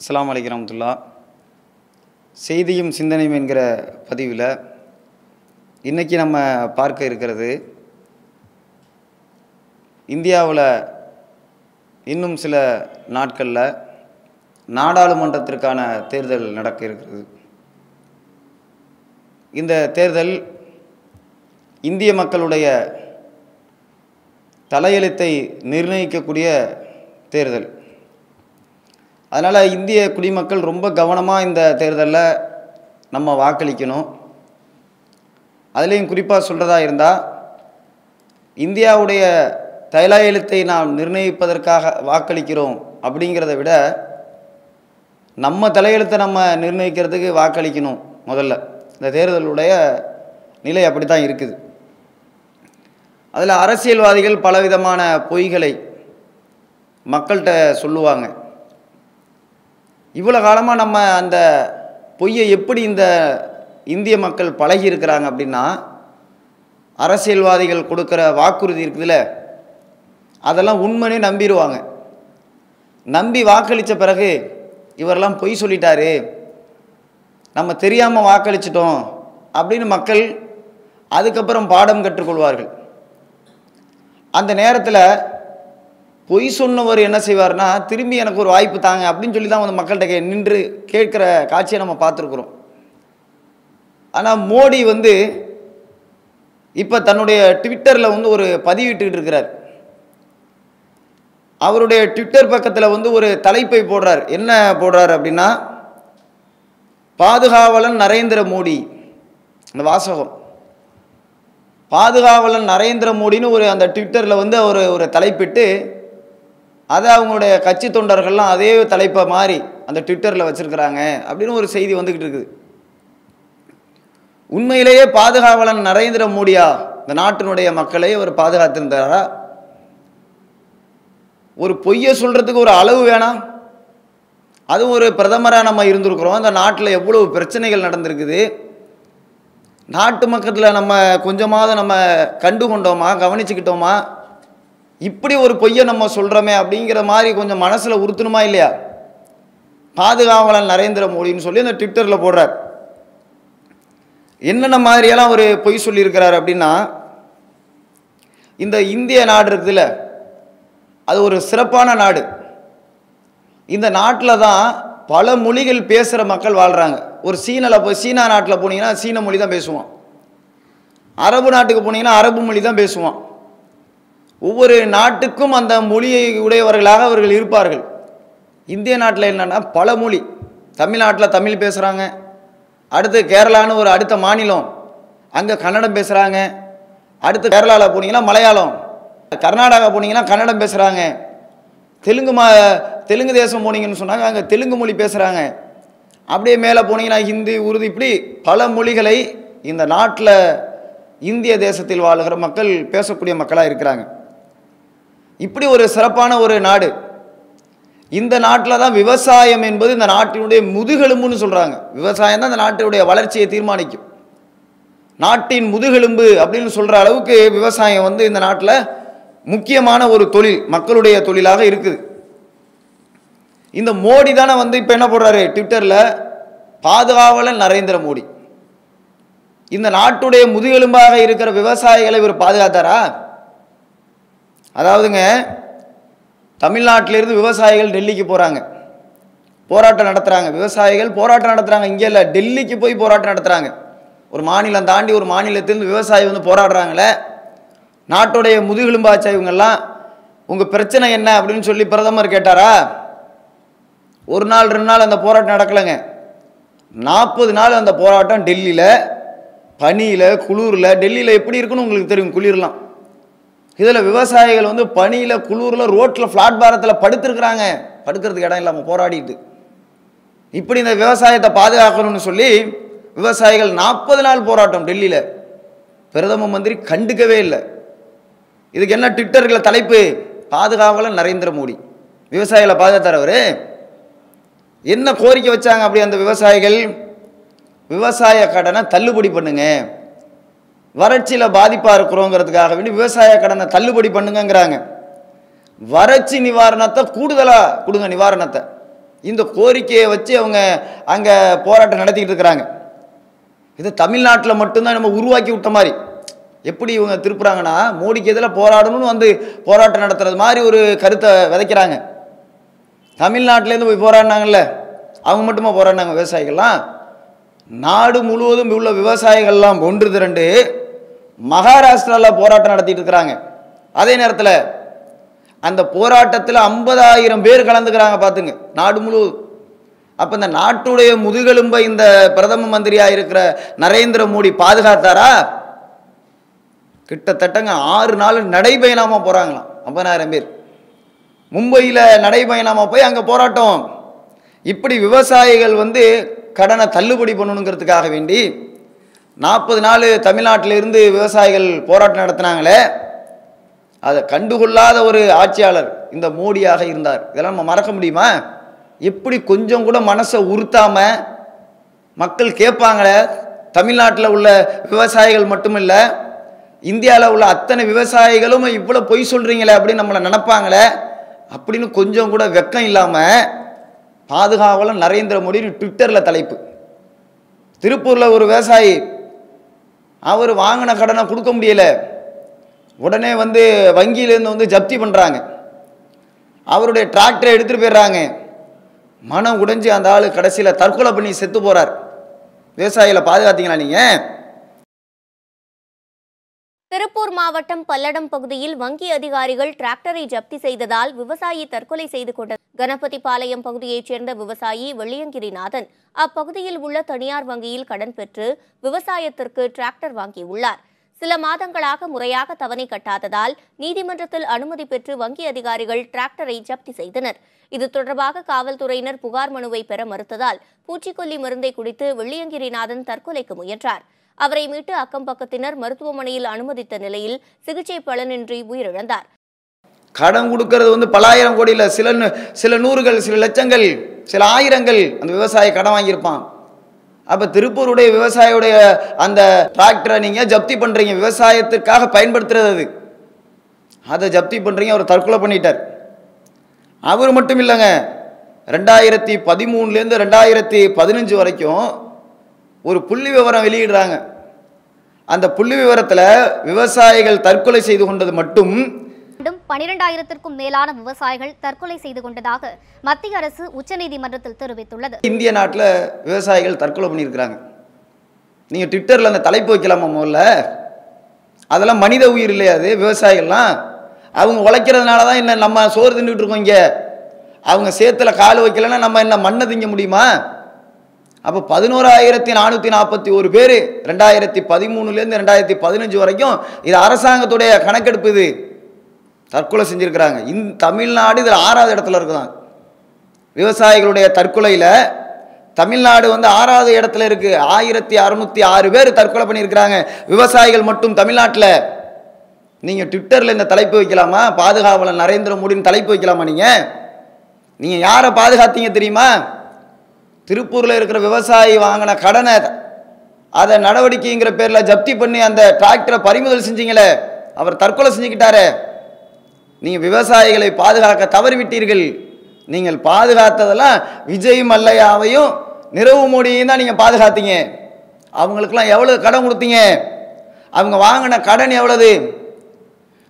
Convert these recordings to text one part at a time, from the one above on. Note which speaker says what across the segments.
Speaker 1: அஸ்ஸலாமு அலைக்கும் வரஹ்மத்துல்லாஹ். செய்தியும் சிந்தனையும் என்கிற பதிவில் இன்றைக்கி நம்ம பார்க்க இருக்கிறது, இந்தியாவில் இன்னும் சில நாட்களில் நாடாளுமன்றத்திற்கான தேர்தல் நடக்க இருக்கிறது. இந்த தேர்தல் இந்திய மக்களுடைய தலையெழுத்தை நிர்ணயிக்கக்கூடிய தேர்தல். அதனால் இந்திய குடிமக்கள் ரொம்ப கவனமாக இந்த தேர்தலில் நம்ம வாக்களிக்கணும். அதுலேயும் குறிப்பாக சொல்கிறதா இருந்தால், இந்தியாவுடைய தலையெழுத்தை நாம் நிர்ணயிப்பதற்காக வாக்களிக்கிறோம் அப்படிங்கிறத விட நம்ம தலையெழுத்தை நம்ம நிர்ணயிக்கிறதுக்கு வாக்களிக்கணும். முதல்ல இந்த தேர்தலுடைய நிலை அப்படி தான் இருக்குது. அதில் அரசியல்வாதிகள் பலவிதமான பொய்களை மக்கள்கிட்ட சொல்லுவாங்க. இவ்வளோ காலமாக நம்ம அந்த பொய்யை எப்படி இந்த இந்திய மக்கள் பழகி இருக்கிறாங்க அப்படின்னா, அரசியல்வாதிகள் கொடுக்குற வாக்குறுதி இருக்குதுல்ல, அதெல்லாம் உண்மைனே நம்பிடுவாங்க. நம்பி வாக்களித்த பிறகு இவரெல்லாம் பொய் சொல்லிட்டாரு, நம்ம தெரியாமல் வாக்களிச்சிட்டோம் அப்படின்னு மக்கள் அதுக்கப்புறம் பாடம் கற்றுக்கொள்வார்கள். அந்த நேரத்தில் பொய் சொன்னவர் என்ன செய்வார்னா, திரும்பி எனக்கு ஒரு வாய்ப்பு தாங்க அப்படின்னு சொல்லி தான் வந்து மக்கள்கிட்ட நின்று கேட்குற காட்சியை நம்ம பார்த்துருக்குறோம். ஆனால் மோடி வந்து இப்போ தன்னுடைய ட்விட்டரில் வந்து ஒரு பதிவிட்டுக்கிட்டு இருக்கிறார். அவருடைய ட்விட்டர் பக்கத்தில் வந்து ஒரு தலைப்பை போடுறார். என்ன போடுறார் அப்படின்னா, பாதுகாவலன் நரேந்திர மோடி. அந்த வாசகம், பாதுகாவலன் நரேந்திர மோடின்னு ஒரு அந்த ட்விட்டரில் வந்து ஒரு தலைப்பிட்டு, அதை அவங்களுடைய கட்சி தொண்டர்கள்லாம் அதே தலைப்பை மாறி அந்த ட்விட்டரில் வச்சுருக்கிறாங்க அப்படின்னு ஒரு செய்தி வந்துக்கிட்டு இருக்குது. உண்மையிலேயே பாதுகாவலன் நரேந்திர மோடியா இந்த நாட்டினுடைய மக்களை அவர் பாதுகாத்திருந்தாரா? ஒரு பொய்யை சொல்கிறதுக்கு ஒரு அளவு வேணாம்? அது ஒரு பிரதமராக நம்ம இருந்திருக்கிறோம். அந்த நாட்டில் எவ்வளவு பிரச்சனைகள் நடந்திருக்குது. நாட்டு மக்களில் நம்ம கொஞ்சமாவது நம்ம கண்டு கொண்டோமா, கவனிச்சுக்கிட்டோமா? இப்படி ஒரு பொய்யை நம்ம சொல்கிறோமே அப்படிங்கிற மாதிரி கொஞ்சம் மனசில் உறுத்தணுமா இல்லையா? பாதுகாவலன் நரேந்திர மோடின்னு சொல்லி அந்த ட்விட்டரில் போடுறார். என்னென்ன மாதிரியெல்லாம் ஒரு பொய் சொல்லியிருக்கிறார் அப்படின்னா, இந்த இந்திய நாடு இருக்குதுல்ல, அது ஒரு சிறப்பான நாடு. இந்த நாட்டில் தான் பல மொழிகள் பேசுகிற மக்கள் வாழ்கிறாங்க. ஒரு சீனா நாட்டில் போனீங்கன்னா சீன மொழி தான் பேசுவான். அரபு நாட்டுக்கு போனீங்கன்னா அரபு மொழி தான் பேசுவான். ஒவ்வொரு நாட்டுக்கும் அந்த மொழியை உடையவர்களாக அவர்கள் இருப்பார்கள். இந்திய நாட்டில் என்னென்னா பல மொழி. தமிழ்நாட்டில் தமிழ் பேசுகிறாங்க, அடுத்து கேரளான்னு ஒரு அடுத்த மாநிலம், அங்கே கன்னடம் பேசுகிறாங்க. அடுத்து கேரளாவில் போனீங்கன்னா மலையாளம், கர்நாடகா போனீங்கன்னா கன்னடம் பேசுகிறாங்க. தெலுங்கு தேசம் போனீங்கன்னு சொன்னாங்க, அங்கே தெலுங்கு மொழி பேசுகிறாங்க. அப்படியே மேலே போனீங்கன்னா ஹிந்தி, உருது, இப்படி பல மொழிகளை இந்த நாட்டில் இந்திய தேசத்தில் வாழுகிற மக்கள் பேசக்கூடிய மக்களாக இருக்கிறாங்க. இப்படி ஒரு சிறப்பான ஒரு நாடு. இந்த நாட்டில் தான் விவசாயம் என்பது இந்த நாட்டினுடைய முதுகெலும்புன்னு சொல்கிறாங்க. விவசாயம் தான் இந்த நாட்டினுடைய வளர்ச்சியை தீர்மானிக்கும். நாட்டின் முதுகெலும்பு அப்படின்னு சொல்கிற அளவுக்கு விவசாயம் வந்து இந்த நாட்டில் முக்கியமான ஒரு தொழில், மக்களுடைய தொழிலாக இருக்குது. இந்த மோடி தானே வந்து இப்போ என்ன போடுறாரு ட்விட்டரில், பாதுகாவலன் நரேந்திர மோடி. இந்த நாட்டுடைய முதுகெலும்பாக இருக்கிற விவசாயிகளை இவர் பாதுகாத்தாரா? அதாவதுங்க, தமிழ்நாட்டிலிருந்து விவசாயிகள் டெல்லிக்கு போகிறாங்க, போராட்டம் நடத்துகிறாங்க. விவசாயிகள் போராட்டம் நடத்துகிறாங்க, இங்கே இல்லை, டெல்லிக்கு போய் போராட்டம் நடத்துகிறாங்க. ஒரு மாநிலம் தாண்டி ஒரு மாநிலத்திலிருந்து விவசாயி வந்து போராடுறாங்களே, நாட்டுடைய முதுகெலும்பாச்சா இவங்கெல்லாம். உங்கள் பிரச்சனை என்ன அப்படின்னு சொல்லி பிரதமர் கேட்டாரா? ஒரு நாள் 2 நாள் அந்த போராட்டம் நடக்கலைங்க. 40 நாள் அந்த போராட்டம் டெல்லியில், பனியில், குளிரில். டெல்லியில் எப்படி இருக்குன்னு உங்களுக்கு தெரியும், குளிர்லாம். இதில் விவசாயிகள் வந்து பனியில், குளிரில், ரோட்டில், பிளாட்பாரத்தில் படுத்துருக்குறாங்க, படுக்கிறதுக்கு இடம் இல்லாமல் போராடிட்டு. இப்படி இந்த விவசாயத்தை பாதுகாக்கணும்னு சொல்லி விவசாயிகள் 40 நாள் போராட்டம் டெல்லியில். பிரதம மந்திரி கண்டுக்கவே இல்லை. இதுக்கு என்ன ட்விட்டரில் தலைப்பு? பாதுகாவலன் நரேந்திர மோடி. விவசாயிகளை பாதுகாத்தார். என்ன கோரிக்கை வச்சாங்க அப்படி அந்த விவசாயிகள்? விவசாய கடனை தள்ளுபடி பண்ணுங்க, வறட்சியில் பாதிப்பாக இருக்கிறோங்கிறதுக்காக வேண்டி விவசாய கடனை தள்ளுபடி பண்ணுங்கிறாங்க. வறட்சி நிவாரணத்தை கூடுதலாக கொடுங்க, நிவாரணத்தை இந்த கோரிக்கையை வச்சு அவங்க அங்கே போராட்டம் நடத்திக்கிட்டு இருக்கிறாங்க. இது தமிழ்நாட்டில் மட்டும்தான் நம்ம உருவாக்கி விட்ட மாதிரி. எப்படி இவங்க திருப்புறாங்கன்னா, மோடிக்கு எதில் போராடணும்னு வந்து போராட்டம் நடத்துறது மாதிரி ஒரு கருத்தை விதைக்கிறாங்க. தமிழ்நாட்டிலேருந்து போய் போராடினாங்கல்ல, அவங்க மட்டுமா போராடினாங்க? விவசாயிகள்லாம் நாடு முழுவதும் உள்ள விவசாயிகள்லாம் ஒன்று திரண்டு மகாராஷ்டிராவில் போராட்டம் நடத்திட்டு இருக்கிறாங்க. அதே நேரத்தில் அந்த போராட்டத்தில் 50,000 பேர் கலந்துக்கிறாங்க பார்த்துங்க, நாடு முழுவதும். அப்போ இந்த நாட்டுடைய முதுகெலும்பை இந்த பிரதம மந்திரியாக இருக்கிற நரேந்திர மோடி பாதுகாத்தாரா? கிட்டத்தட்டங்க 6 நாள் நடைபயணமாக போகிறாங்களாம் 50,000 பேர். மும்பையில் நடைபயணமாக போய் அங்கே போராட்டம். இப்படி விவசாயிகள் வந்து கடனை தள்ளுபடி பண்ணணுங்கிறதுக்காக வேண்டி 40 நாள் தமிழ்நாட்டிலிருந்து விவசாயிகள் போராட்டம் நடத்தினாங்களே, அதை கண்டுகொள்ளாத ஒரு ஆட்சியாளர் இந்த மோடியாக இருந்தார். இதெல்லாம் நம்ம மறக்க முடியுமா? எப்படி கொஞ்சம் கூட மனசை உறுத்தாம மக்கள் கேட்பாங்களே, தமிழ்நாட்டில் உள்ள விவசாயிகள் மட்டுமில்ல, இந்தியாவில் உள்ள அத்தனை விவசாயிகளும் இவ்வளோ பொய் சொல்கிறீங்களே அப்படின்னு நம்மளை நினைப்பாங்களே அப்படின்னு கொஞ்சம் கூட வெக்கம் இல்லாமல் பாதுகாவலர் நரேந்திர மோடி ட்விட்டரில் தலைப்பு. திருப்பூரில் ஒரு விவசாயி, அவர் வாங்கின கடனை கொடுக்க முடியல, உடனே வந்து வங்கியிலேருந்து வந்து ஜப்தி பண்ணுறாங்க. அவருடைய டிராக்டரை எடுத்துகிட்டு போயிடுறாங்க. மனம் உடைஞ்சு அந்த ஆள் கடைசியில் தற்கொலை பண்ணி செத்து போகிறார். விவசாயிகளை பாதுகாத்தீங்களா நீங்கள்?
Speaker 2: திருப்பூர் மாவட்டம் பல்லடம் பகுதியில் வங்கி அதிகாரிகள் டிராக்டரை ஜப்தி செய்ததால் விவசாயி தற்கொலை செய்து கொண்டார். கணபதிபாளையம் பகுதியைச் சேர்ந்த விவசாயி வெள்ளியங்கிரிநாதன் அப்பகுதியில் உள்ள தனியார் வங்கியில் கடன் பெற்று விவசாயத்திற்கு டிராக்டர் வாங்கியுள்ளார். சில மாதங்களாக முறையாக தவணை கட்டாததால் நீதிமன்றத்தில் அனுமதி பெற்று வங்கி அதிகாரிகள் டிராக்டரை ஜப்தி செய்தனர். இது தொடர்பாக காவல்துறையினர் புகார் மனுவை பெற மறுத்ததால் பூச்சிக்கொல்லி மருந்தை குடித்து வெள்ளியங்கிரிநாதன் தற்கொலைக்கு முயன்றார். அவரை மீட்டு அக்கம் பக்கத்தினர் மருத்துவமனையில் அனுமதித்த நிலையில் சிகிச்சை பலனின்றி உயிரிழந்தார்.
Speaker 1: கடன் கொடுக்கறது வந்து பல ஆயிரம் கோடியில், சில நூறுகள், சில லட்சங்கள், சில ஆயிரங்கள் அந்த விவசாயி கடன் வாங்கியிருப்பான். அப்போ திருப்பூருடைய விவசாயியுடைய அந்த டிராக்டரை நீங்கள் ஜப்தி பண்ணுறீங்க, விவசாயத்துக்காக பயன்படுத்துறது, அதை ஜப்தி பண்ணுறீங்க. அவர் தற்கொலை பண்ணிட்டார். அவர் மட்டும் இல்லைங்க, 2013லேருந்து 2015 வரைக்கும் ஒரு புள்ளி விவரம் வெளியிடுறாங்க. அந்த புள்ளி விவரத்தில் விவசாயிகள் தற்கொலை செய்து கொண்டது மட்டும்
Speaker 3: 12,000க்கும் மேலான விவசாயிகள் தற்கொலை செய்து கொண்டதாக மத்திய அரசு உச்சநீதிமன்றத்தில் தெரிவித்துள்ளது.
Speaker 1: இந்திய நாட்டில் விவசாயிகள் தற்கொலை பண்ணியிருக்கிறாங்க. நீங்கள் ட்விட்டரில் அந்த தலைப்பு வைக்கலாமா? முதல்ல அதெல்லாம் மனித உயிர் இல்லையா? அது விவசாயிகள்லாம் அவங்க உழைக்கிறதுனால தான் என்ன நம்ம சோறு தின்னுட்டு இருக்கோம். இங்கே அவங்க சேத்துல கால் வைக்கலன்னா நம்ம என்ன மண்ணை திங்க முடியுமா? அப்போ 11,441 பேர் 2013லேருந்து 2015 வரைக்கும் இது அரசாங்கத்துடைய கணக்கெடுப்பு. இது தற்கொலை செஞ்சுருக்கிறாங்க. தமிழ்நாடு இதில் 6வது இடத்துல இருக்குதான். விவசாயிகளுடைய தற்கொலையில் தமிழ்நாடு வந்து 6வது இடத்துல இருக்குது. 1606 பேர் தற்கொலை பண்ணியிருக்கிறாங்க விவசாயிகள் மட்டும் தமிழ்நாட்டில். நீங்கள் ட்விட்டரில் இந்த தலைப்பு வைக்கலாமா? பாதுகாவலர் நரேந்திர மோடின்னு தலைப்பு வைக்கலாமா? நீங்கள் யாரை பாதுகாத்தீங்க தெரியுமா? திருப்பூரில் இருக்கிற விவசாயி வாங்கின கடனை அதை நடவடிக்கைங்கிற பேரில் ஜப்தி பண்ணி அந்த டிராக்டரை பறிமுதல் செஞ்சீங்களே, அவர் தற்கொலை செஞ்சுக்கிட்டாரே. நீங்கள் விவசாயிகளை பாதுகாக்க தவறிவிட்டீர்கள். நீங்கள் பாதுகாத்ததெல்லாம் விஜய் மல்லையாவையும் நிரவ் மோடியையும் தான் நீங்கள் பாதுகாத்தீங்க. அவங்களுக்கெல்லாம் எவ்வளவு கடன் கொடுத்தீங்க? அவங்க வாங்கின கடன் எவ்வளவு?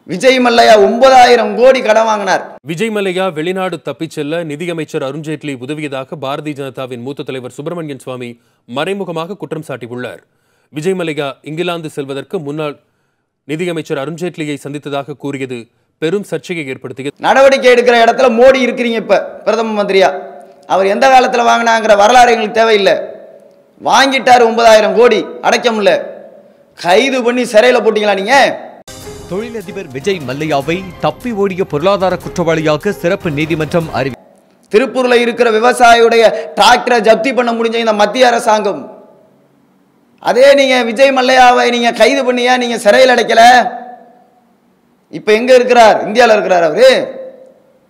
Speaker 1: விஜய் மல்லையா 9,000 கோடி கடன் வாங்கினார்.
Speaker 4: விஜய் மல்லையா வெளிநாடு தப்பிச் செல்ல நிதியமைச்சர் அருண்ஜேட்லி உதவியதாக பாரதிய ஜனதாவின் மூத்த தலைவர் சுப்பிரமணியன் சுவாமி மறைமுகமாக குற்றம் சாட்டியுள்ளார். விஜய் மல்லையா இங்கிலாந்து செல்வதற்கு முன்னாள் நிதியமைச்சர் அருண்ஜேட்லியை சந்தித்ததாக கூறியது பெரும் சர்ச்சையை ஏற்படுத்தியது. நடவடிக்கை எடுக்கிற இடத்துல மோடி இருக்கிறீங்க. இப்ப பிரதம மந்திரியா அவர் எந்த காலத்தில் வாங்கினாங்கிற வரலாறு எங்களுக்கு தேவையில்லை. வாங்கிட்டார் 9,000 கோடி அடைக்க முடியல, கைது பண்ணி சிறையில் போட்டீங்களா நீங்க?
Speaker 5: தொழிலதிபர் விஜய் மல்லையாவை தப்பி ஓடிய பொருளாதார குற்றவாளியாக சிறப்பு நீதிமன்றம்
Speaker 1: திருப்பூரில் இருக்கிற விவசாயியுடைய டிராக்டரை ஜப்தி பண்ண முடிஞ்ச இந்த மத்திய அரசாங்கம், அதே நீங்க விஜய் மல்லையாவை நீங்க கைது பண்ணியா நீங்க சிறையில் அடைக்கல? இப்ப எங்க இருக்கிறார்? இந்தியாவில் இருக்கிறார். அவரு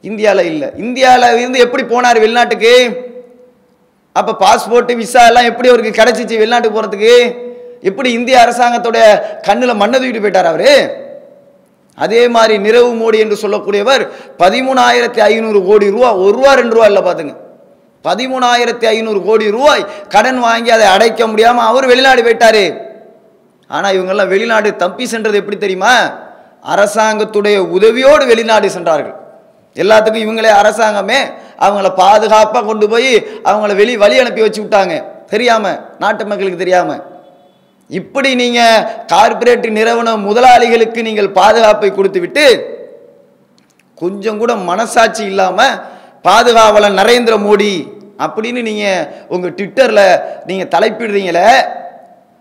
Speaker 1: இந்தியாவில் இல்லை. இந்தியாவில் இருந்து எப்படி போனார் வெளிநாட்டுக்கு? அப்ப பாஸ்போர்ட் விசா எல்லாம் எப்படி அவருக்கு கிடைச்சிச்சு வெளிநாட்டுக்கு போறதுக்கு? எப்படி இந்திய அரசாங்கத்துடைய கண்ணில் மண்ணை தூக்கிட்டு போயிட்டார் அவரு? அதே மாதிரி நிரவ் மோடி என்று சொல்லக்கூடியவர் 13,500 கோடி ரூபா, 1 ரூபா 2 ரூபா இல்லை, பார்த்துங்க, 13,500 கோடி ரூபாய் கடன் வாங்கி அதை அடைக்க முடியாமல் அவர் வெளிநாடு போயிட்டாரு. ஆனால் இவங்கெல்லாம் வெளிநாடு தப்பி சென்றது எப்படி தெரியுமா? அரசாங்கத்துடைய உதவியோடு வெளிநாடு சென்றார்கள். எல்லாத்துக்கும் இவங்களே அரசாங்கமே அவங்கள பாதுகாப்பாக கொண்டு போய் அவங்கள வழி அனுப்பி வச்சு விட்டாங்க, தெரியாம, நாட்டு மக்களுக்கு தெரியாம. இப்படி நீங்க கார்ப்பரேட் நிறுவன முதலாளிகளுக்கு நீங்கள் பாதுகாப்பை கொடுத்து விட்டு கொஞ்சம் கூட மனசாட்சி இல்லாம பாதுகாவலன் நரேந்திர மோடி அப்படின்னு நீங்க உங்க ட்விட்டர்ல நீங்க தலைப்பிடுறீங்களே,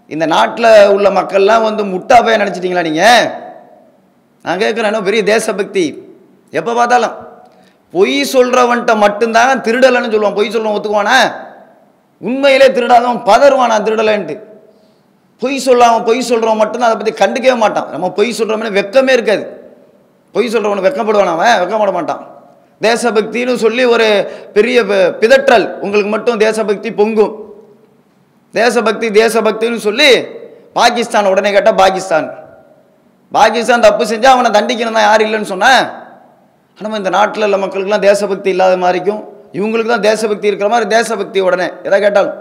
Speaker 1: இந்த நாட்டில் உள்ள மக்கள்லாம் வந்து முட்டாப்பைய நினைச்சிட்டீங்களா நீங்க? நான் கேட்குறேன், பெரிய தேசபக்தி. எப்போ பார்த்தாலும் பொய் சொல்றவன்ட்ட மட்டும்தான் திருடலைன்னு சொல்லுவான். பொய் சொல்றவன் ஒத்துக்குவானா? உண்மையிலே திருடாதவன் பதறுவானா திருடலைன்ட்டு. பொய் சொல்றவன் மட்டும்தான் அதை பற்றி கண்டுக்கவே மாட்டான். நம்ம பொய் சொல்றவனே வெக்கமே இருக்காது. பொய் சொல்றவனை வெக்கப்படுவான், அவன் வெக்கப்பட மாட்டான். தேசபக்தின்னு சொல்லி ஒரு பெரிய பிதற்றல் உங்களுக்கு மட்டும் தேசபக்தி பொங்கும். தேசபக்தின்னு சொல்லி பாகிஸ்தான் உடனே கேட்டால் பாகிஸ்தான் தப்பு செஞ்சால் அவனை தண்டிக்கணும் தான், யாரும் இல்லைன்னு சொன்னேன். ஆனால் இந்த நாட்டில் உள்ள மக்களுக்கெல்லாம் தேசபக்தி இல்லாத மாதிரிக்கும் இவங்களுக்கு தான் தேசபக்தி இருக்கிற மாதிரி தேசபக்தி உடனே எதை கேட்டாலும்.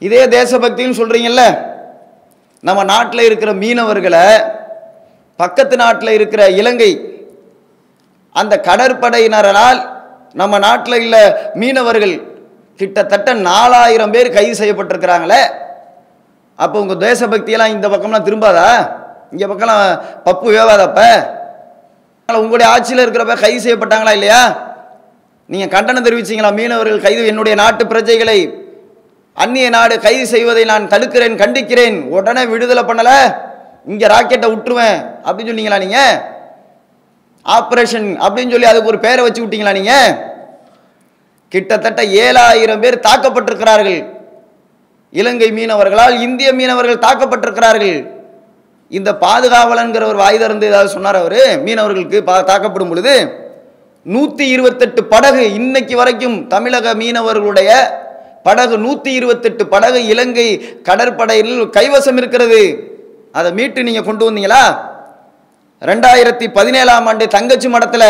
Speaker 1: இதே தேசபக்தின்னு சொல்கிறீங்கல்ல, நம்ம நாட்டில் இருக்கிற மீனவர்களை பக்கத்து நாட்டில் இருக்கிற இலங்கை அந்த கடற்படையினரால் நம்ம நாட்டில் உள்ள மீனவர்கள் கிட்டத்தட்ட 4000 பேர் கைது செய்யப்பட்டிருக்கிறாங்களே. அப்போ உங்கள் தேசபக்தியெல்லாம் இந்த பக்கம்லாம் திரும்பாதா? இங்கே பக்கம்லாம் பப்பு வேவாதப்ப? உங்களுடைய ஆட்சியில் இருக்கிறப்ப கைது செய்யப்பட்டாங்களா இல்லையா? நீங்கள் கண்டனம் தெரிவிச்சிங்களா? மீனவர்கள் கைது, என்னுடைய நாட்டு பிரஜைகளை அந்நிய நாடு கைது செய்வதை நான் தடுக்கிறேன், கண்டிக்கிறேன், உடனே விடுதலை பண்ணலை, இங்கே ராக்கெட்டை விட்டுருவேன் அப்படின்னு சொன்னீங்களா? நீங்கள் ஆப்ரேஷன் அப்படின்னு சொல்லி அதுக்கு ஒரு பேரை வச்சு விட்டீங்களா? நீங்கள் கிட்டத்தட்ட 7000 பேர் தாக்கப்பட்டிருக்கிறார்கள். இலங்கை மீனவர்களால் இந்திய மீனவர்கள் தாக்கப்பட்டிருக்கிறார்கள். இந்த பாதுகாவலன்கிற ஒரு வாய் திறந்து ஏதாவது சொன்னார் அவரு? மீனவர்களுக்கு தாக்கப்படும் பொழுது 128 படகு இன்னைக்கு வரைக்கும் தமிழக மீனவர்களுடைய படகு 128 படகு இலங்கை கடற்படையில் கைவசம் இருக்கிறது. அதை மீட்டு நீங்க கொண்டு வந்தீங்களா? 2017ஆம் ஆண்டு தங்கச்சி மடத்தில்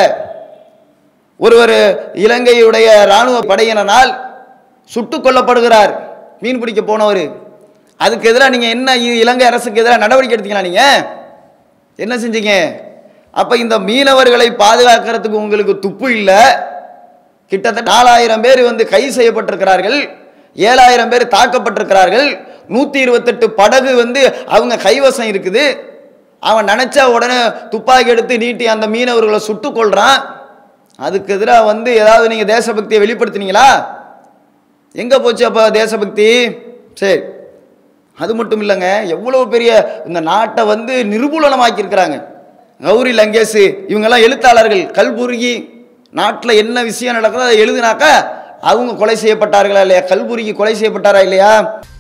Speaker 1: ஒருவர் இலங்கையுடைய இராணுவ படையினரால் சுட்டுக் கொல்லப்படுகிறார், மீன் பிடிக்க போனவர். அதுக்கு எதிராக நீங்க என்ன இலங்கை அரசுக்கு எதிராக நடவடிக்கை எடுத்தீங்களா? நீங்க என்ன செஞ்சீங்க? அப்ப இந்த மீனவர்களை பாதுகாக்கிறதுக்கு உங்களுக்கு துப்பு இல்லை. கிட்டத்தட்ட 4000 பேர் வந்து கைது செய்யப்பட்டிருக்கிறார்கள், 7000 பேர் தாக்கப்பட்டிருக்கிறார்கள், 128 படகு வந்து அவங்க கைவசம் இருக்குது. அவன் நினைச்சா உடனே துப்பாக்கி எடுத்து நீட்டி அந்த மீனவர்களை சுட்டுக் கொள்றான். அதுக்கு எதிராக வந்து ஏதாவது நீங்க தேசபக்தியை வெளிப்படுத்தினீங்களா? எங்க போச்சு அப்ப தேசபக்தி? சரி, அது மட்டும் இல்லைங்க, எவ்வளவு பெரிய இந்த நாட்டை வந்து நிர்மூலனமாக்கி இருக்கிறாங்க. கௌரி லங்கேஷ் இவங்கெல்லாம் எழுத்தாளர்கள். கல்புர்கி நாட்டில் என்ன விஷயம் நடக்குதோ அதை எழுதினாக்கா அவங்க கொலை செய்யப்பட்டார்களா இல்லையா? கல்புர்கி கொலை செய்யப்பட்டாரா இல்லையா?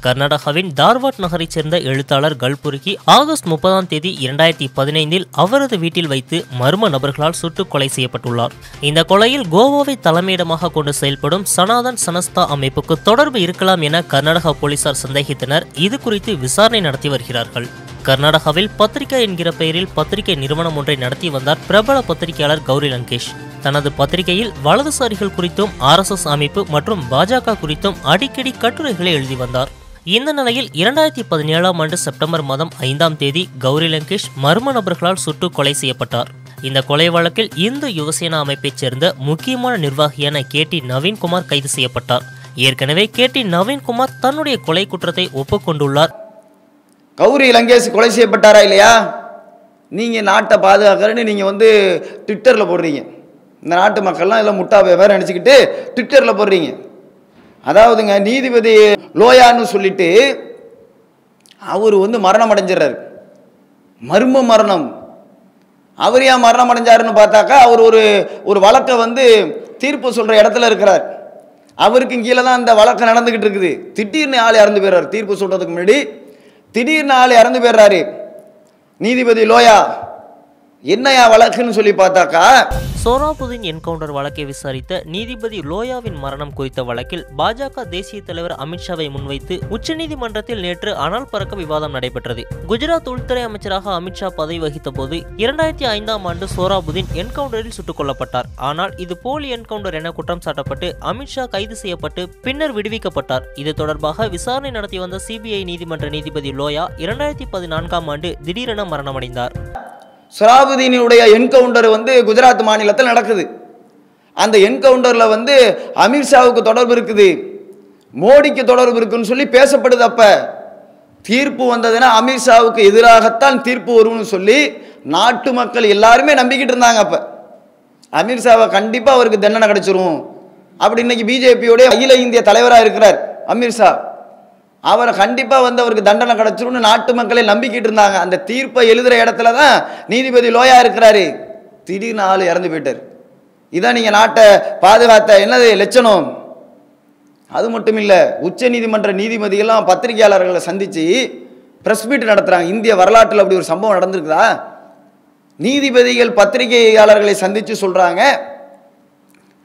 Speaker 6: கர்நாடகாவின் தார்வாட் நகரைச் சேர்ந்த எழுத்தாளர் கல்புர்கி ஆகஸ்ட் 30ஆம் தேதி 2015 அவரது வீட்டில் வைத்து மர்ம நபர்களால் சுட்டுக் கொலை செய்யப்பட்டுள்ளார். இந்த கொலையில் கோவாவை தலைமையிடமாக கொண்டு செயல்படும் சனாதன் சனஸ்தா அமைப்புக்கு தொடர்பு இருக்கலாம் என கர்நாடகா போலீசார் சந்தேகித்தனர். இது குறித்து விசாரணை நடத்தி வருகிறார்கள். கர்நாடகாவில் பத்திரிகை என்கிற பெயரில் பத்திரிகை நிறுவனம் ஒன்றை நடத்தி வந்தார் பிரபல பத்திரிகையாளர் கௌரி லங்கேஷ். தனது பத்திரிகையில் வலதுசாரிகள் குறித்தும் RSS அமைப்பு மற்றும் பாஜக குறித்தும் அடிக்கடி கட்டுரைகளை எழுதி வந்தார். இந்த நிலையில் 2017ஆம் ஆண்டு செப்டம்பர் மாதம் 5ஆம் தேதி கௌரி லங்கேஷ் மர்ம நபர்களால் சுட்டு கொலை செய்யப்பட்டார். இந்த கொலை வழக்கில் இந்து யுவசேனா அமைப்பைச் சேர்ந்த முக்கியமான நிர்வாகியான KT நவீன்குமார் கைது செய்யப்பட்டார். ஏற்கனவே KT நவீன்குமார் தன்னுடைய கொலை குற்றத்தை ஒப்புக்கொண்டுள்ளார்.
Speaker 1: கௌரி லங்கேஷ் கொலை செய்யப்பட்டாரா இல்லையா? நீங்க நாட்டை பாதுகாக்கிறேன்னு நீங்க வந்து ட்விட்டர்ல போடுறீங்க. இந்த நாட்டு மக்கள்லாம் எல்லாம் முட்டா வேற நினைச்சுக்கிட்டு ட்விட்டர்ல போடுறீங்க. அதாவதுங்க, நீதிபதி லோயான்னு சொல்லிட்டு அவர் வந்து மரணம் அடைஞ்சிடறாரு, மர்ம மரணம். அவர் ஏன் மரணம் அடைஞ்சாருன்னு பார்த்தாக்கா அவர் ஒரு வழக்கை வந்து தீர்ப்பு சொல்ற இடத்துல இருக்கிறார். அவருக்கு கீழே தான் அந்த வழக்கு நடந்துகிட்டு இருக்குது. திடீர்னு ஆள் இறந்து போயிடுறாரு. தீர்ப்பு சொல்றதுக்கு முன்னாடி திடீர்னு ஆள் இறந்து போயிடுறாரு. நீதிபதி லோயா என்னையா வழக்குன்னு சொல்லி பார்த்தாக்கா,
Speaker 6: சோராபுதீன் என்கவுண்டர் வழக்கை விசாரித்த நீதிபதி லோயாவின் மரணம் குறித்த வழக்கில் பாஜக தேசிய தலைவர் அமித்ஷாவை முன்வைத்து உச்சநீதிமன்றத்தில் நேற்று அனல் பறக்க விவாதம் நடைபெற்றது. குஜராத் உள்துறை அமைச்சராக அமித்ஷா பதவி வகித்த போது 2005ஆம் ஆண்டு சோராபுதீன் என்கவுண்டரில் சுட்டுக் கொல்லப்பட்டார். ஆனால் இது போலி என்கவுண்டர் என குற்றம் சாட்டப்பட்டு அமித்ஷா கைது செய்யப்பட்டு பின்னர் விடுவிக்கப்பட்டார். இது தொடர்பாக விசாரணை நடத்தி வந்த சிபிஐ நீதிமன்ற நீதிபதி லோயா 2014ஆம் ஆண்டு திடீரென மரணமடைந்தார்.
Speaker 1: சொராபுதீனுடைய என்கவுண்டர் குஜராத் மாநிலத்தில் நடக்குது. அந்த என்கவுண்டரில் அமித்ஷாவுக்கு தொடர்பு இருக்குது, மோடிக்கு தொடர்பு இருக்குன்னு சொல்லி பேசப்படுது. அப்ப தீர்ப்பு வந்ததுன்னா அமித்ஷாவுக்கு எதிராகத்தான் தீர்ப்பு வரும்னு சொல்லி நாட்டு மக்கள் எல்லாருமே நம்பிக்கிட்டு இருந்தாங்க. அப்ப அமித்ஷாவை கண்டிப்பா அவருக்கு தண்டனை கிடைச்சிரும் அப்படி. இன்னைக்கு பிஜேபியோட அகில இந்திய தலைவராக இருக்கிறார் அமித்ஷா, அவரை கண்டிப்பா அவருக்கு தண்டனை கிடைச்சிரும்னு நாட்டு மக்களே நம்பிக்கிட்டு இருந்தாங்க. அந்த தீர்ப்பை எழுதுற இடத்துல தான் நீதிபதி லோயா இருக்கிறாரு. திடீர்னு ஆள் இறந்து போயிட்டார். இதான் நீங்க நாட்டை பாதுகாத்த என்னது லட்சணம்? அது மட்டும் இல்ல, உச்ச நீதிமன்ற நீதிபதிகள்லாம் பத்திரிகையாளர்களை சந்திச்சு பிரஸ் மீட் நடத்துறாங்க. இந்திய வரலாற்றில் அப்படி ஒரு சம்பவம் நடந்திருக்குதா? நீதிபதிகள் பத்திரிகையாளர்களை சந்திச்சு சொல்றாங்க,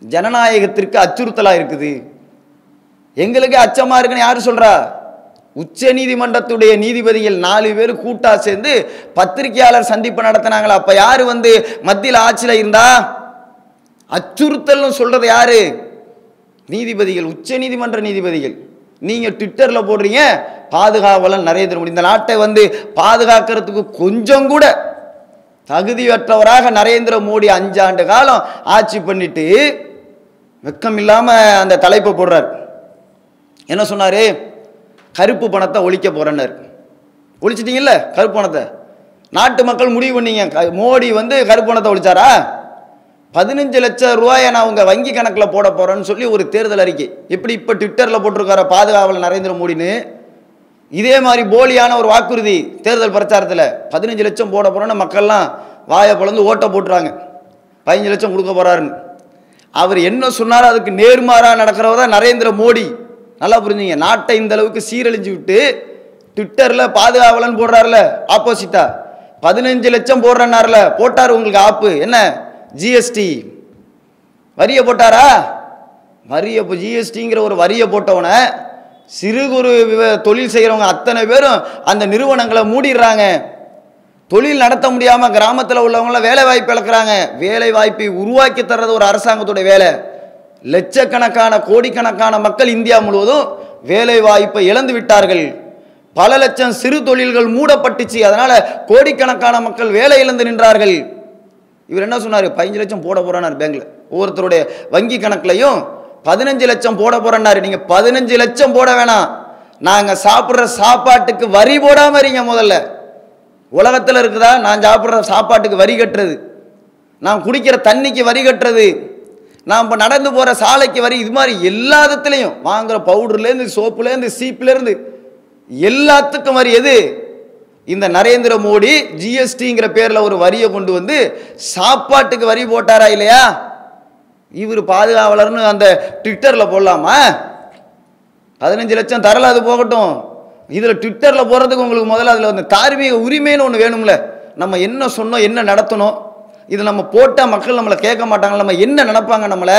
Speaker 1: ஜனநாயகத்திற்கு அச்சுறுத்தலா இருக்குது, எங்களுக்கு அச்சமா இருக்குன்னு யாரு சொல்றா? உச்ச நீதிமன்றத்துடைய நீதிபதிகள் 4 பேர் கூட்டா சேர்ந்து பத்திரிகையாளர் சந்திப்பு நடத்தினாங்களா? அப்ப யாரு மத்தியில் ஆட்சியில் இருந்தா? அச்சுறுத்தல் சொல்றது யாரு? நீதிபதிகள், உச்ச நீதிமன்ற நீதிபதிகள். நீங்க ட்விட்டர்ல போடுறீங்க பாதுகாவலன் நரேந்திர மோடி. இந்த நாட்டை பாதுகாக்கிறதுக்கு கொஞ்சம் கூட தகுதியற்றவராக நரேந்திர மோடி 5 ஆண்டு காலம் ஆட்சி பண்ணிட்டு வெக்கம் இல்லாம அந்த தலைப்பை போடுறார். என்ன சொன்னாரு? கருப்பு பணத்தை ஒழிக்க போறேன்னாரு. ஒழிச்சிட்டீங்கல்ல கருப்பு பணத்தை. நாட்டு மக்கள் முடிவு பண்ணீங்க, மோடி கருப்பு பணத்தை ஒழிச்சாரா? 15 லட்சம் ரூபாயை நான் உங்க வங்கி கணக்கில் போட போறேன்னு சொல்லி ஒரு தேர்தல் அறிக்கை. எப்படி இப்ப ட்விட்டர்ல போட்டிருக்கார பாதுகாவலர் நரேந்திர மோடின்னு, இதே மாதிரி போலியான ஒரு வாக்குறுதி தேர்தல் பிரச்சாரத்தில் 15 லட்சம் போட போறோன்னு மக்கள்லாம் வாயை பிளந்து ஓட்ட போட்டுறாங்க. 15 லட்சம் கொடுக்க போறாருன்னு. அவர் என்ன சொன்னாரோ அதுக்கு நேர்மாறா நடக்கிறவர் தான் நரேந்திர மோடி. நல்லா புரிஞ்சுங்க. நாட்டை இந்த அளவுக்கு சீரழிஞ்சு விட்டு ட்விட்டர்ல பாதுகாவலன் போடுறாருல, ஆப்போசிட்டா 15 லட்சம் போடுறனார்ல, போட்டாரு உங்களுக்கு ஆப்பு. என்ன ஜிஎஸ்டி வரியை போட்டாரா? வரியை ஜிஎஸ்டிங்கிற ஒரு வரியை போட்டவன சிறு குறு தொழில் செய்கிறவங்க அத்தனை பேரும் அந்த நிறுவனங்களை மூடிடுறாங்க. தொழில் நடத்த முடியாமல் கிராமத்தில் உள்ளவங்கள வேலை வாய்ப்பு இழக்கிறாங்க. வேலை வாய்ப்பை உருவாக்கி தர்றது ஒரு அரசாங்கத்துடைய வேலை. லட்சக்கணக்கான கோடிக்கணக்கான மக்கள் இந்தியா முழுவதும் வேலை வாய்ப்பை இழந்து விட்டார்கள். பல லட்சம் சிறு தொழில்கள் மூடப்பட்டுச்சு. அதனால கோடிக்கணக்கான மக்கள் வேலை இழந்து நின்றார்கள். இவர் என்ன சொன்னார்? 15 லட்சம் போட போறாரு பேங்க்ல. ஒவ்வொருத்தருடைய வங்கி கணக்குலையும் 15 லட்சம் போட போறேன்னாரு. நீங்க 15 லட்சம் போட வேணாம், நாங்க சாப்பிட்ற சாப்பாட்டுக்கு வரி போடாம இருங்க. முதல்ல உலகத்தில் இருக்குதா நான் சாப்பிட்ற சாப்பாட்டுக்கு வரி கட்டுறது, நான் குடிக்கிற தண்ணிக்கு வரி கட்டுறது, நான் இப்போ நடந்து போகிற சாலைக்கு வரி, இது மாதிரி எல்லாத்துலேயும் வாங்குற பவுடர்லேருந்து சோப்புலேருந்து சீப்புலேருந்து எல்லாத்துக்கும் வரி. எது? இந்த நரேந்திர மோடி ஜிஎஸ்டிங்கிற பேரில் ஒரு வரியை கொண்டு சாப்பாட்டுக்கு வரி போட்டாரா இல்லையா? இவர் பாதுகாவலர்னு அந்த ட்விட்டரில் போடலாமா? 15 லட்சம் தரல, அது போகட்டும். இதில் ட்விட்டரில் போடுறதுக்கு உங்களுக்கு முதல்ல அதில் தார்மீக உரிமைன்னு ஒன்று வேணும்ல. நம்ம என்ன சொன்னோம், என்ன நடத்தணும், இதை நம்ம போட்டால் மக்கள் நம்மளை கேட்க மாட்டாங்க, நம்ம என்ன நினைப்பாங்க நம்மளை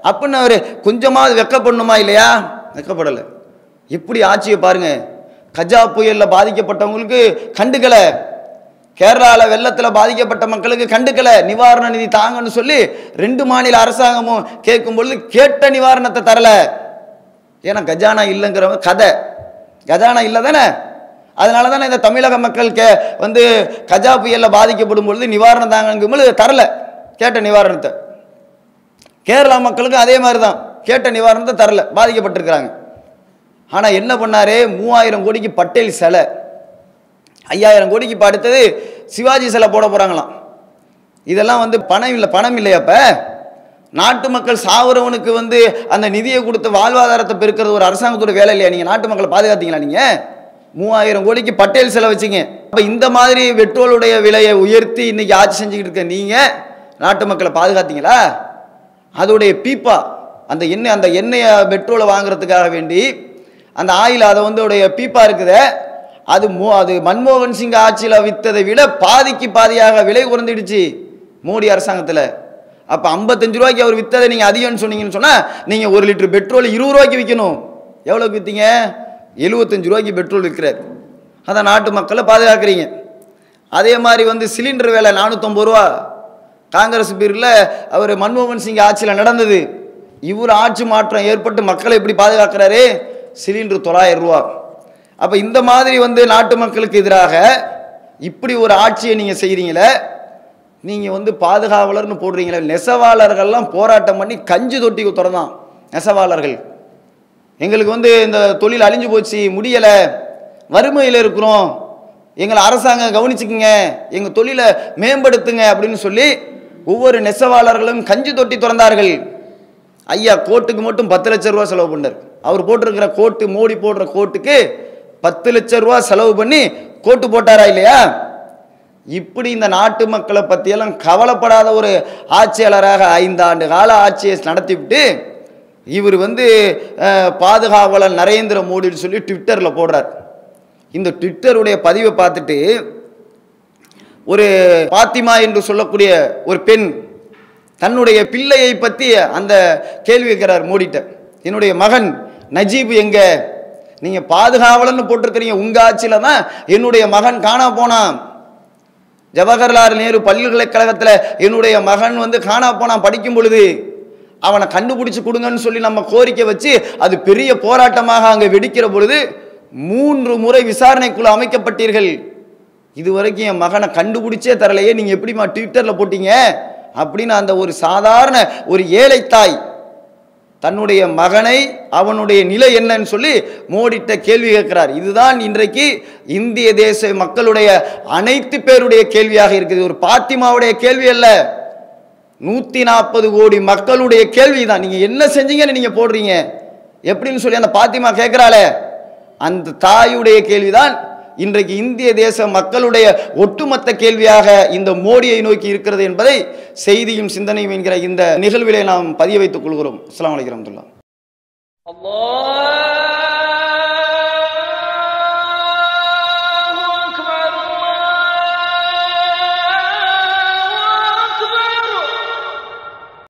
Speaker 1: அப்படின்னு அவர் கொஞ்சமாவது வெக்கப்படணுமா இல்லையா? வெக்கப்படலை. எப்படி ஆட்சியை பாருங்க. கஜா புயலில் பாதிக்கப்பட்டவங்களுக்கு கண்டுக்கலை, கேரளாவில் வெள்ளத்தில் பாதிக்கப்பட்ட மக்களுக்கு கண்டுக்கலை, நிவாரண நிதி தாங்கன்னு சொல்லி 2 மாநில அரசாங்கமும் கேட்கும் பொழுது கேட்ட நிவாரணத்தை தரல. ஏன்னா கஜானா இல்லைங்கிறவங்க கதை, கஜானா இல்லை தானே. அதனால தானே இந்த தமிழக மக்கள் கஜா புயலில் பாதிக்கப்படும் பொழுது நிவாரணம் தாங்கும் பொழுது தரல கேட்ட நிவாரணத்தை. கேரளா மக்களுக்கு அதே மாதிரி தான் கேட்ட நிவாரணத்தை தரல, பாதிக்கப்பட்டிருக்கிறாங்க. ஆனால் என்ன பண்ணாரு? 3000 கோடிக்கு பட்டேல் சிலை, 5000 கோடிக்கு இப்போ அடுத்தது சிவாஜி சிலை போட போகிறாங்களாம். இதெல்லாம் பணம் இல்லையாப்ப? நாட்டு மக்கள் சாவுறவனுக்கு அந்த நிதியை கொடுத்து வாழ்வாதாரத்தை பெருக்கிறது ஒரு அரசாங்கத்தோட வேலை இல்லையா? நீங்கள் நாட்டு மக்களை பாதுகாத்தீங்களா? நீங்கள் 3000 கோடிக்கு பட்டேல் சிலை வச்சிங்க. அப்போ இந்த மாதிரி பெட்ரோலுடைய விலையை உயர்த்தி இன்னைக்கு ஆட்சி செஞ்சுக்கிட்டு இருக்க நீங்கள் நாட்டு மக்களை பாதுகாத்தீங்களா? அதோடைய பீப்பா அந்த எண்ணெயை பெட்ரோலை வாங்குறதுக்காக வேண்டி அந்த ஆயில் அதை உடைய பீப்பா இருக்குது, அது மன்மோகன் சிங் ஆட்சியில் விற்றதை விட பாதிக்கு பாதியாக விலை குறைந்துடுச்சு மோடி அரசாங்கத்தில். அப்போ 55 ரூபாய்க்கு அவர் விற்றதை நீங்கள் அதிகம்னு சொன்னீங்கன்னு சொன்னால் நீங்கள் 1 லிட்டர் பெட்ரோல் 20 ரூபாய்க்கு விற்கணும். எவ்வளோக்கு விற்றீங்க? 75 ரூபாய்க்கு பெட்ரோல் விற்கிறார். அதை நாட்டு மக்களை பாதுகாக்கிறீங்க. அதே மாதிரி வந்து சிலிண்டர் விலை 450 ரூபா காங்கிரஸ் பீரியடில் அவர் மன்மோகன் சிங் ஆட்சியில் நடந்தது. இவர் ஆட்சி மாற்றம் ஏற்பட்டு மக்களை எப்படி பாதுகாக்கிறாரு? சிலிண்டர் 900 ரூபா. அப்போ இந்த மாதிரி வந்து நாட்டு மக்களுக்கு எதிராக இப்படி ஒரு ஆட்சியை நீங்கள் செய்கிறீங்களே, நீங்கள் வந்து பாதுகாவலர்னு போடுறீங்களே. நெசவாளர்கள்லாம் போராட்டம் பண்ணி கஞ்சி தொட்டி திறந்தான். நெசவாளர்கள் எங்களுக்கு வந்து இந்த தொழில் அழிஞ்சு போச்சு, முடியலை, வறுமையில் இருக்கிறோம், எங்களை அரசாங்கம் கவனிச்சுக்குங்க, எங்கள் தொழிலை மேம்படுத்துங்க அப்படின்னு சொல்லி ஒவ்வொரு நெசவாளர்களும் கஞ்சி தொட்டி திறந்தார்கள். ஐயா கோட்டுக்கு மட்டும் 10 லட்சம் ரூபா செலவு பண்ணார். அவர் போட்டிருக்கிற கோட்டு, மோடி போடுற கோட்டுக்கு 10 லட்சம் ரூபா செலவு பண்ணி கோட்டு போட்டாரா இல்லையா? இப்படி இந்த நாட்டு மக்களை பற்றியெல்லாம் கவலைப்படாத ஒரு ஆட்சியாளராக 5 ஆண்டு கால ஆட்சியை நடத்திவிட்டு இவர் வந்து பாதுகாவலர் நரேந்திர மோடின்னு சொல்லி ட்விட்டரில் போடுறார். இந்த ட்விட்டருடைய பதிவை பார்த்துட்டு ஒரு பாத்திமா என்று சொல்லக்கூடிய ஒரு பெண் தன்னுடைய பிள்ளையை பற்றி அந்த கேள்வி கேட்கிறார் மோடிட்ட. என்னுடைய மகன் நஜீப் எங்க? நீங்கள் பாதுகாவலர்னு போட்டிருக்கிறீங்க, உங்கள் ஆட்சியில் தான் என்னுடைய மகன் காணா போனான். ஜவஹர்லால் நேரு பல்கலைக்கழகத்தில் என்னுடைய மகன் வந்து காணா போனான் படிக்கும் பொழுது. அவனை கண்டுபிடிச்சு கொடுங்கன்னு சொல்லி நம்ம கோரிக்கை வச்சு அது பெரிய போராட்டமாக அங்கே வெடிக்கிற பொழுது 3 முறை விசாரணைக்குழு அமைக்கப்பட்டீர்கள். இதுவரைக்கும் என் மகனை கண்டுபிடிச்சே தரலையே, நீங்கள் எப்படிமா ட்விட்டரில் போட்டீங்க அப்படின்னு அந்த ஒரு சாதாரண ஒரு ஏழை தாய் தன்னுடைய மகனை அவனுடைய நிலை என்னன்னு சொல்லி மோடிட்ட கேள்வி கேட்கிறார். இதுதான் இன்றைக்கு இந்திய தேச மக்களுடைய அனைத்து பேருடைய கேள்வியாக இருக்குது. ஒரு பாத்திமாவுடைய கேள்வி அல்ல, 140 கோடி மக்களுடைய கேள்விதான். நீங்க என்ன செஞ்சீங்கன்னு நீங்க போடுறீங்க எப்படின்னு சொல்லி அந்த பாத்திமா கேட்கிறாளே, அந்த தாயுடைய கேள்விதான் இன்றைக்கு இந்திய தேச மக்களுடைய ஒட்டுமொத்த கேள்வியாக இந்த மோடியை நோக்கி இருக்கிறது என்பதை செய்தியும் சிந்தனையும் என்கிற இந்த நிகழ்விலே நாம் பதிய வைத்துக் கொள்கிறோம். அஸ்ஸலாமு அலைக்கும் வரஹ்மத்துல்லாஹ்.